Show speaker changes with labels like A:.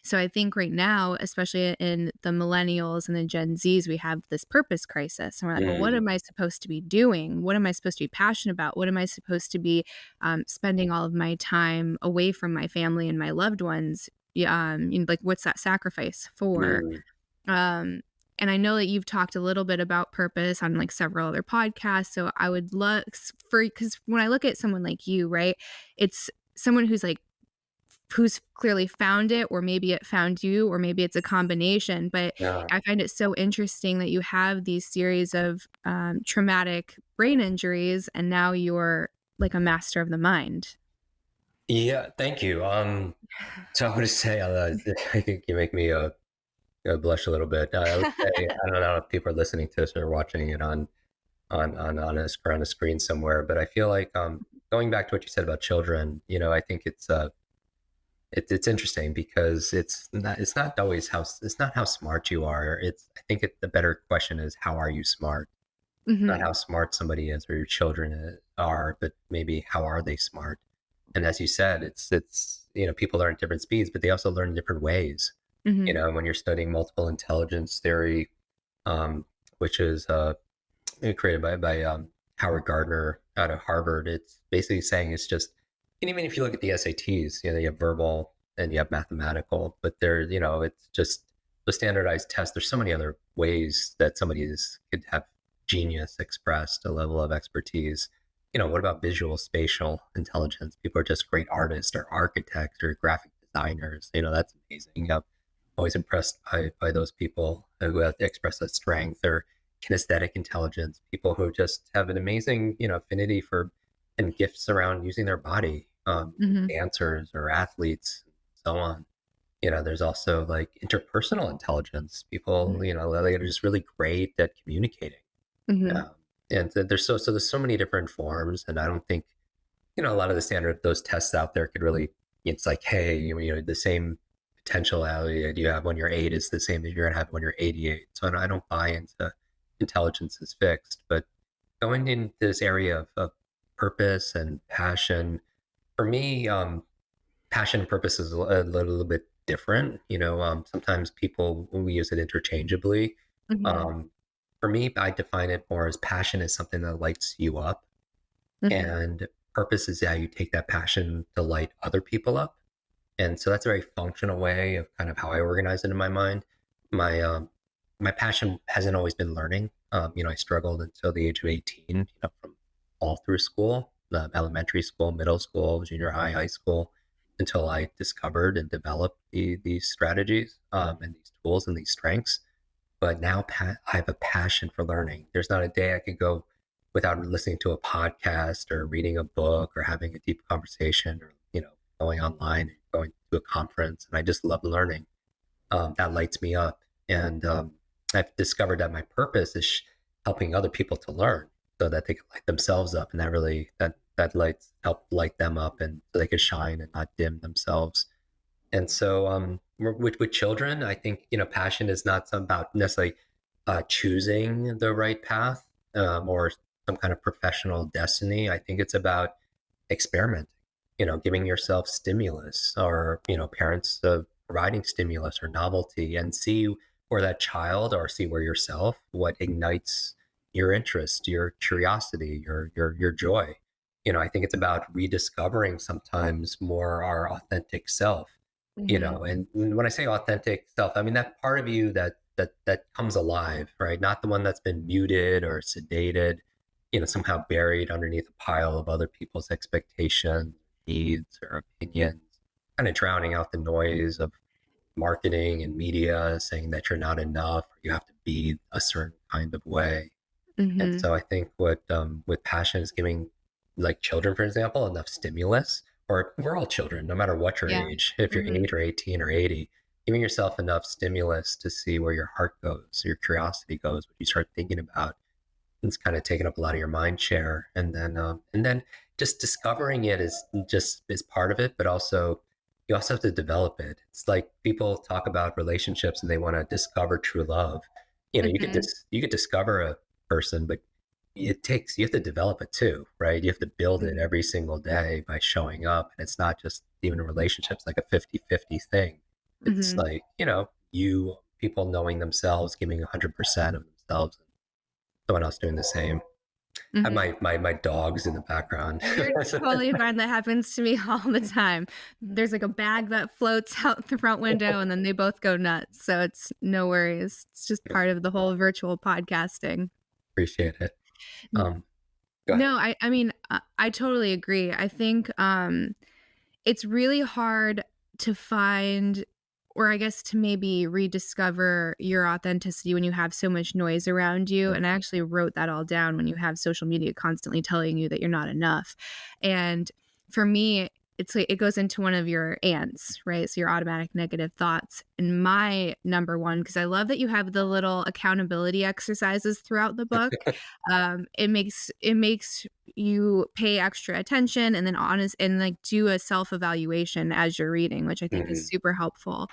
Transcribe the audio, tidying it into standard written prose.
A: So I think right now, especially in the millennials and the Gen Zs, we have this purpose crisis. And we're like, well, what
B: Mm,
A: am I supposed to be doing? What am I supposed to be passionate about? What am I supposed to be spending all of my time away from my family and my loved ones? Yeah, like, what's that sacrifice for?
B: mm,
A: Um, and I know that you've talked a little bit about purpose on like several other podcasts. So I would love for because when I look at someone like you, right, it's someone who's like who's clearly found it, or maybe it found you, or maybe it's a combination. But
B: yeah.
A: I find it so interesting that you have these series of traumatic brain injuries, and now you're like a master of the mind.
B: Yeah, thank you. So I would say, I think you make me blush a little bit. I would say, I don't know if people are listening to this or watching it on a screen somewhere, but I feel like going back to what you said about children, I think it's interesting because it's not always it's not how smart you are. I think the better question is, how are you smart? Not
A: Hmm.
B: how smart somebody is or your children are, but maybe how are they smart? And as you said, it's people learn at different speeds, but they also learn in different ways.
A: Hmm.
B: When you're studying multiple intelligence theory, um, which is created by Howard Gardner out of Harvard, it's basically saying it's just, and even if you look at the SATs, you have verbal and you have mathematical, but it's just the standardized test. There's so many other ways that could have genius expressed, a level of expertise. What about visual spatial intelligence? People are just great artists or architects or graphic designers. That's amazing. I'm always impressed by those people who have expressed that strength, or kinesthetic intelligence, people who just have an amazing, affinity for and gifts around using their body,
A: Hmm.
B: dancers or athletes, and so on. There's also like interpersonal intelligence, people, that are just really great at communicating.
A: Hmm.
B: Um, and there's so many different forms, and I don't think a lot of the standard those tests out there could really. It's like, hey, the same potentiality that you have when you're 8 is the same that you're gonna have when you're 88. So I don't buy into intelligence is fixed, but going into this area of purpose and passion, for me, passion and purpose is a little bit different. Sometimes people we use it interchangeably.
A: Hmm.
B: Um, for me, I define it more as passion is something that lights you up,
A: Hmm.
B: and purpose is how you take that passion to light other people up. And so that's a very functional way of kind of how I organize it in my mind. My my passion hasn't always been learning. I struggled until the age of 18, from all through school, elementary school, middle school, junior high, high school, until I discovered and developed these strategies, and these tools and these strengths. But now I have a passion for learning. There's not a day I could go without listening to a podcast or reading a book or having a deep conversation, or going online and going to a conference. And I just love learning. That lights me up. And I've discovered that my purpose is helping other people to learn so that they can light themselves up, and that lights help light them up, and so they can shine and not dim themselves. And so, with children, I think passion is not about necessarily choosing the right path, or some kind of professional destiny. I think it's about experimenting. Giving yourself stimulus, or parents providing stimulus or novelty, and see where that child, or see where yourself, what ignites your interest, your curiosity, your joy. I think it's about rediscovering sometimes more our authentic self.
A: Hmm.
B: And when I say authentic self, I mean that part of you that comes alive, right? Not the one that's been muted or sedated, somehow buried underneath a pile of other people's expectations, needs, or opinions, kind of drowning out the noise of marketing and media saying that you're not enough, or you have to be a certain kind of way. And
A: Hmm.
B: so I think what with passion is giving, like children, for example, enough stimulus, or we're all children, no matter what your
A: Yeah.
B: age, if you're
A: Hmm.
B: 8 or 18 or 80, giving yourself enough stimulus to see where your heart goes, your curiosity goes, what you start thinking about. It's kind of taking up a lot of your mind share. And then just discovering it is part of it, but also you also have to develop it. It's like people talk about relationships and they want to discover true love.
A: Hmm.
B: You could discover a person, but you have to develop it too, right? You have to build it every single day by showing up. And it's not just even in relationships, like a 50-50 thing. It's
A: Mhm.
B: like, people knowing themselves, giving 100% of themselves, and someone else doing the same. I have
A: Mhm.
B: my dogs in the background.
A: You're totally fine, that happens to me all the time. There's, like, a bag that floats out the front window, and then they both go nuts, so it's no worries. It's just part of the whole virtual podcasting.
B: Appreciate it.
A: N
B: Um, Go ahead.
A: no, I mean, I totally agree. I think, it's really hard to find or I guess to maybe rediscover your authenticity when you have so much noise around you, and I actually wrote that all down when you have social media constantly telling you that you're not enough, and for me, it's like it goes into one of your ants, right? So your automatic negative thoughts, and my number one, because I love that you have the little accountability exercises throughout the book, it makes you pay extra attention and then honest and like do a self-evaluation as you're reading, which I think is
B: Mhm.
A: super helpful.